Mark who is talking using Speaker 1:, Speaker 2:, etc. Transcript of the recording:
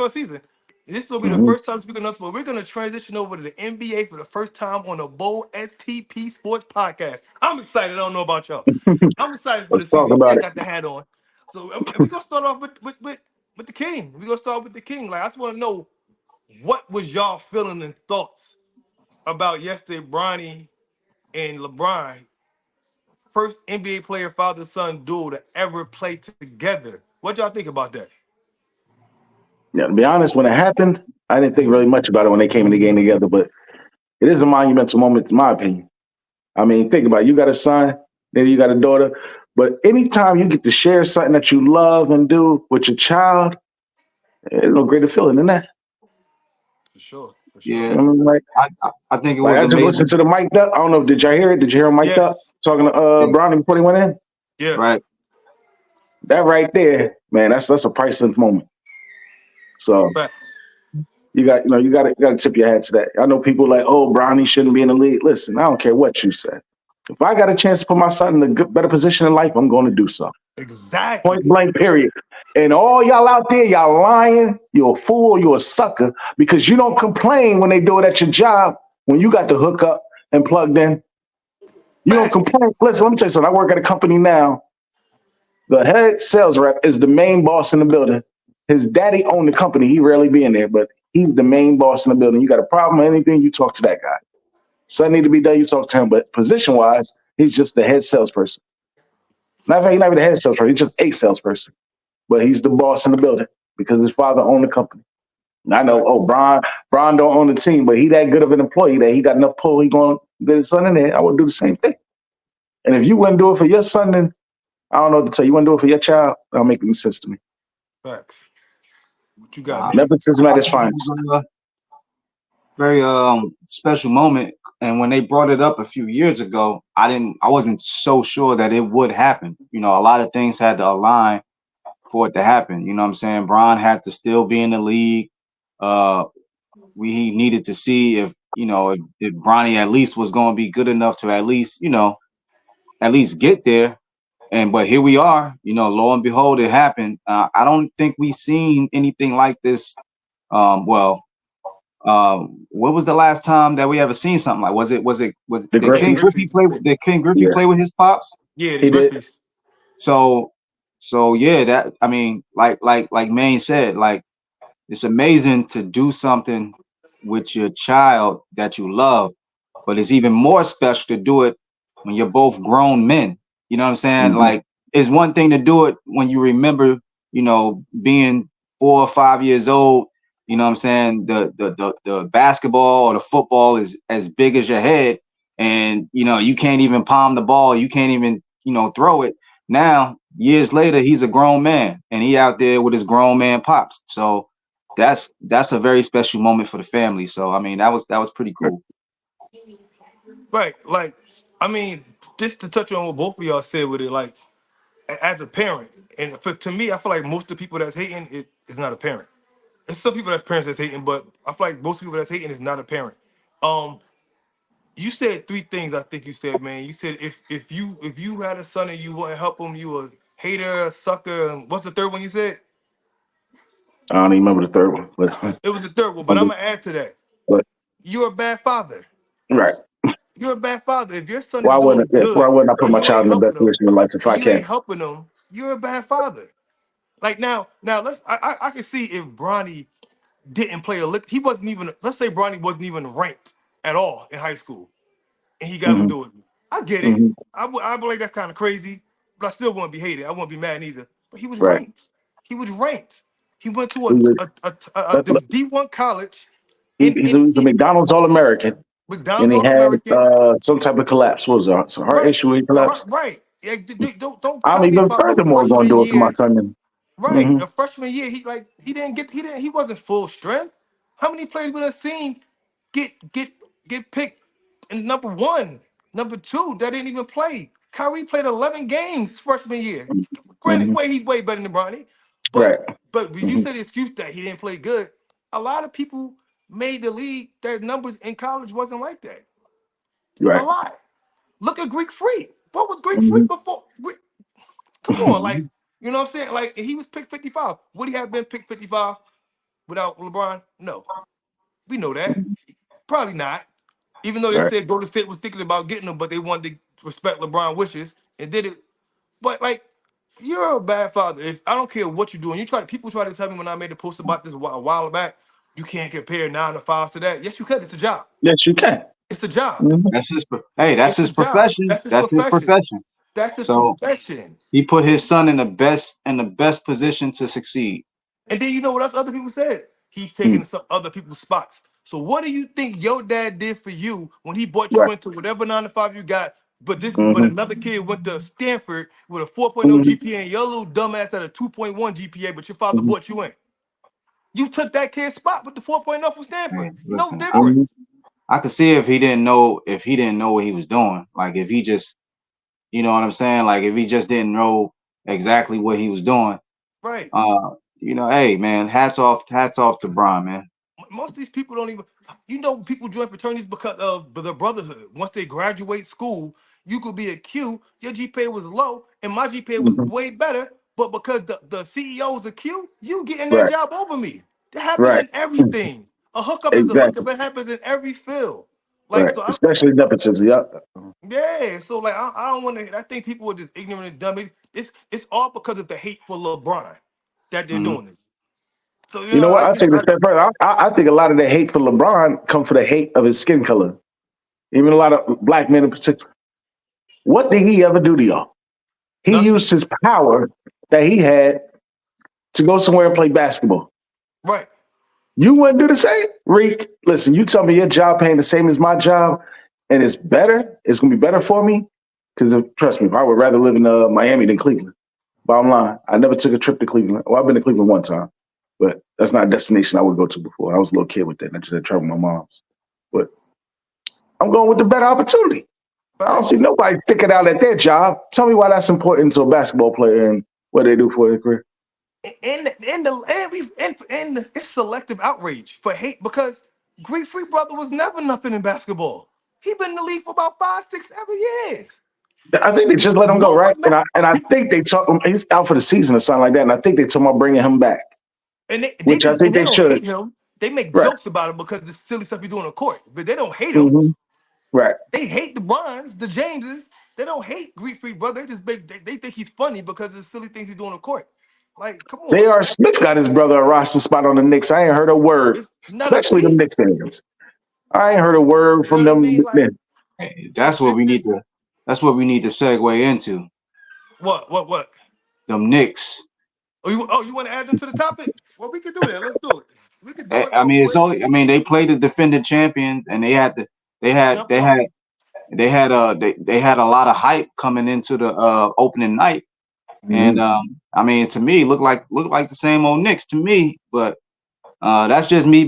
Speaker 1: first season. This will be the first time speaking of but we're gonna transition over to the NBA for the first time on the Bowl STP Sports Podcast. I'm excited. I don't know about y'all. I'm excited for the
Speaker 2: Let's talk
Speaker 1: season. You see, I
Speaker 2: about it.
Speaker 1: got the hat on. So we're gonna start off with the king. We're gonna start with the king. Like I just want to know what was y'all feeling and thoughts about yesterday, Bronny and LeBron, first NBA player father son duo to ever play together. What y'all think about that?
Speaker 2: Yeah, to be honest, when it happened, I didn't think really much about it when they came in the game together, but it is a monumental moment, in my opinion. I mean, think about it. You got a son, then you got a daughter, but anytime you get to share something that you love and do with your child, there's no greater feeling than that.
Speaker 1: For sure, for sure.
Speaker 2: I
Speaker 3: Yeah,
Speaker 2: mean,
Speaker 3: I think it
Speaker 2: like
Speaker 3: was
Speaker 2: I just listened
Speaker 3: amazing.
Speaker 2: to the mic'd up. I don't know. Did y'all hear it? Did you hear him mic'd up
Speaker 1: Yes,
Speaker 2: talking to
Speaker 3: Yeah,
Speaker 2: Bronny before he went in?
Speaker 1: yes.
Speaker 3: right.
Speaker 2: That right there, man. That's a priceless moment. So
Speaker 1: Facts.
Speaker 2: you got to tip your hat to that. I know people like, oh, Bronny shouldn't be in the league. Listen, I don't care what you say. If I got a chance to put my son in a good, better position in life, I'm going to do so. Point
Speaker 1: Exactly.
Speaker 2: blank, period. And all y'all out there, y'all lying, you're a fool, you're a sucker because you don't complain when they do it at your job when you got the hook up and plugged in. You don't
Speaker 1: Facts.
Speaker 2: complain. Listen, let me tell you something. I work at a company now. The head sales rep is the main boss in the building. His daddy owned the company. He rarely be in there, but he's the main boss in the building. You got a problem or anything, you talk to that guy. Something need to be done, you talk to him. But position wise, he's just the head salesperson. He's not even the head salesperson. He's just a salesperson. But he's the boss in the building because his father owned the company. And I know, oh,
Speaker 1: Facts.
Speaker 2: Bron don't own the team, but he that good of an employee that he got enough pull. He going to get his son in there. I would do the same thing. And if you wouldn't do it for your son, then I don't know what to tell you. You wouldn't do it for your child. That'll make any sense to me.
Speaker 1: Facts. What you got,
Speaker 3: Nah,
Speaker 1: Nate?
Speaker 2: Nepotism
Speaker 3: I
Speaker 2: at its
Speaker 3: think it
Speaker 2: finest.
Speaker 3: was a very special moment. And when they brought it up a few years ago, I wasn't so sure that it would happen. You know, a lot of things had to align for it to happen. You know what I'm saying? Bron had to still be in the league. Uh, we needed to see if Bronny at least was going to be good enough to at least at least get there. And but here we are. You know, lo and behold, it happened. I don't think we've seen anything like this. Well, what was the last time that we ever seen something like? Was
Speaker 2: The
Speaker 3: did King
Speaker 2: Griffies,
Speaker 3: Griffey
Speaker 1: Griffey's.
Speaker 3: play? Did King Griffey
Speaker 2: yeah,
Speaker 3: play with his pops?
Speaker 1: Yeah, the
Speaker 2: he did.
Speaker 1: Griffey's.
Speaker 3: So so yeah, that I mean, like Maine said, like it's amazing to do something with your child that you love, but it's even more special to do it when you're both grown men. You know what I'm saying?
Speaker 2: Mm-hmm.
Speaker 3: Like it's one thing to do it when you remember, being 4 or 5 years old. You know what I'm saying? The basketball or the football is as big as your head, and you can't even palm the ball. You can't even throw it. Now years later, he's a grown man, and he out there with his grown man pops. So that's a very special moment for the family. So I mean, that was pretty cool.
Speaker 1: Right. Like, I mean, just to touch on what both of y'all said with it, like, as a parent, and to me, I feel like most of the people that's hating it is not a parent. There's some people that's parents that's hating, but I feel like most people that's hating is not a parent. Um, you said three things. I think you said, man. You said if you had a son and you wouldn't help him, you a hater, a sucker. And what's the third one you said?
Speaker 2: I don't even remember the third one,
Speaker 1: It was the third one, but I'm gonna add to that.
Speaker 2: but
Speaker 1: You're a bad father.
Speaker 2: right.
Speaker 1: You're a bad father. If your son is
Speaker 2: Why wouldn't
Speaker 1: doing
Speaker 2: yeah, why
Speaker 1: good
Speaker 2: wouldn't I put
Speaker 1: and
Speaker 2: my
Speaker 1: you
Speaker 2: child
Speaker 1: ain't
Speaker 2: in the best
Speaker 1: helping him,
Speaker 2: position in life if
Speaker 1: and
Speaker 2: I
Speaker 1: you ain't
Speaker 2: can?
Speaker 1: helping him, you're a bad father. Like now I can see if Bronny didn't play a lick. He wasn't even. Let's say Bronny wasn't even ranked at all in high school, and he got to
Speaker 2: Hmm.
Speaker 1: do it. I get it.
Speaker 2: Hmm.
Speaker 1: I believe that's kind of crazy, but I still wouldn't be hated. I wouldn't be mad either. But he was
Speaker 2: Right.
Speaker 1: ranked. He was ranked. He went to
Speaker 2: He was,
Speaker 1: a
Speaker 2: let- let-
Speaker 1: D1 college
Speaker 2: he's a
Speaker 1: in
Speaker 2: McDonald's All American, and
Speaker 1: McDonald's
Speaker 2: he
Speaker 1: All
Speaker 2: had
Speaker 1: American.
Speaker 2: some type of collapse. What was it? Some heart
Speaker 1: Right,
Speaker 2: issue. He
Speaker 1: right,
Speaker 2: collapsed.
Speaker 1: right. Yeah, don't
Speaker 2: I'm
Speaker 1: tell me
Speaker 2: even
Speaker 1: about no
Speaker 2: furthermore going
Speaker 1: freshman
Speaker 2: to do it for my
Speaker 1: year.
Speaker 2: son.
Speaker 1: Right,
Speaker 2: Mm-hmm.
Speaker 1: the freshman year, he wasn't full strength. How many players we done seen get get get picked in number one, number two that didn't even play? Kyrie played 11 games freshman year. Granted,
Speaker 2: Hmm.
Speaker 1: he's way better than Bronny,
Speaker 2: Right.
Speaker 1: but you
Speaker 2: Hmm.
Speaker 1: said the excuse that he didn't play good. A lot of people made the league. Their numbers in college wasn't like that. A
Speaker 2: Right.
Speaker 1: lot. Look at Greek Freak. What was Greek
Speaker 2: Hmm.
Speaker 1: Freak before? Come on, like, you know what I'm saying? Like, he was picked 55. Would he have been picked 55 without LeBron? No, we know that. Probably not. Even though they
Speaker 2: Right.
Speaker 1: said Golden State was thinking about getting him, but they wanted to respect LeBron wishes and did it. But like, you're a bad father. If I don't care what you're doing, people try to tell me when I made a post about this a while back, you can't compare 9 to 5 to that. Yes, you can. It's a job.
Speaker 2: Yes, you can.
Speaker 1: It's a job.
Speaker 2: Mhm.
Speaker 3: That's hey, that's
Speaker 1: It's a
Speaker 3: his
Speaker 1: job.
Speaker 3: profession.
Speaker 1: That's his
Speaker 3: That's his
Speaker 1: profession.
Speaker 3: profession.
Speaker 1: That's his
Speaker 3: So
Speaker 1: profession.
Speaker 3: he put his son in the best position to succeed.
Speaker 1: And then you know what else other people said? He's taking
Speaker 2: Mm.
Speaker 1: some other people's spots. So what do you think your dad did for you when he brought you
Speaker 2: Right.
Speaker 1: into whatever 9 to 5 you got? But
Speaker 2: Hmm.
Speaker 1: another kid went to Stanford with a 4.0
Speaker 2: Hmm.
Speaker 1: GPA and your little dumbass had a 2.1 GPA, but your father
Speaker 2: Hmm.
Speaker 1: brought you in. You took that kid's spot with the 4.0 from Stanford.
Speaker 3: Hey,
Speaker 1: No
Speaker 3: listen,
Speaker 2: Hmm.
Speaker 1: difference.
Speaker 3: I could see if he didn't know what he was doing. Like if he just, you know what I'm saying? Like if he just didn't know exactly what he was doing.
Speaker 1: Right.
Speaker 3: Hey man, hats off to Bron, man.
Speaker 1: Most of these people don't even, people join fraternities because of the brotherhood. Once they graduate school, you could be a Q, your GPA was low, and my GPA was
Speaker 2: Hmm.
Speaker 1: way better, but because the CEO's a Q, you getting that
Speaker 2: Right.
Speaker 1: job over me. That happens
Speaker 2: Right.
Speaker 1: in everything. A hookup is a hookup.
Speaker 2: Exactly.
Speaker 1: It happens in every field. Like,
Speaker 2: Right.
Speaker 1: so
Speaker 2: Especially nepotism. Yep.
Speaker 1: yeah, so like I don't want to. I think people are just ignorant and dumb. It's all because of the hate for LeBron that they're
Speaker 3: Hmm.
Speaker 1: doing this. So
Speaker 2: You know what?
Speaker 1: I
Speaker 2: I'll
Speaker 1: just
Speaker 2: take it a step further. I think a lot of the hate for LeBron come for the hate of his skin color. Even a lot of black men in particular. What did he ever do to y'all? He
Speaker 1: nothing.
Speaker 2: used his power that he had to go somewhere and play basketball.
Speaker 1: Right.
Speaker 2: You wouldn't do the same? Reek, listen, you tell me your job paying the same as my job and it's better, it's going to be better for me. Because trust me, I would rather live in Miami than Cleveland. Bottom line, I never took a trip to Cleveland. Well, I've been to Cleveland one time, but that's not a destination I would go to before. I was a little kid with that. I just had trouble with my mom's. But I'm going with the better opportunity. I don't see
Speaker 1: Facts.
Speaker 2: nobody sticking out at their job. Tell me why that's important to a basketball player and what they do for their career.
Speaker 1: And it's selective outrage for hate because Greek Freak Brother was never nothing in basketball. He been in the league for about 5, 6, 7 years.
Speaker 2: I think they just let him go,
Speaker 1: No
Speaker 2: right?
Speaker 1: one
Speaker 2: And
Speaker 1: met
Speaker 2: I think they talk him. He's out for the season or something like that. And I think they talking about bringing him back,
Speaker 1: and they
Speaker 2: which I
Speaker 1: just and
Speaker 2: think
Speaker 1: they
Speaker 2: they
Speaker 1: don't
Speaker 2: should.
Speaker 1: hate him. They make
Speaker 2: Right.
Speaker 1: jokes about him because the silly stuff he's doing on the court, but they don't hate him.
Speaker 2: Hmm. Right.
Speaker 1: They hate the Bryans, the Jameses. They don't hate Greek Freak Brother. They think he's funny because of the silly things he's doing on the court. Like, come on,
Speaker 2: J.R. Smith got his brother a roster spot on the Knicks. I ain't heard a word,
Speaker 1: it's not a
Speaker 2: especially them
Speaker 1: peep.
Speaker 2: Knicks fans. I ain't heard a word
Speaker 1: You know
Speaker 2: from
Speaker 1: what I
Speaker 2: them
Speaker 1: mean? Like,
Speaker 2: men.
Speaker 3: Hey,
Speaker 1: it's it's just
Speaker 3: that's what we need to segue into.
Speaker 1: what?
Speaker 3: Them Knicks.
Speaker 1: You want to add them to the topic? Well, we can do that. Let's do it. We can do it
Speaker 3: I
Speaker 1: real
Speaker 3: mean, it's
Speaker 1: quick.
Speaker 3: only. I mean, they played the defending champions, and they had the. They had.
Speaker 1: Jump
Speaker 3: They
Speaker 1: off.
Speaker 3: had. They had a lot of hype coming into the opening night, and
Speaker 2: Mhm.
Speaker 3: I mean, to me, looked like the same old Knicks to me. But that's just me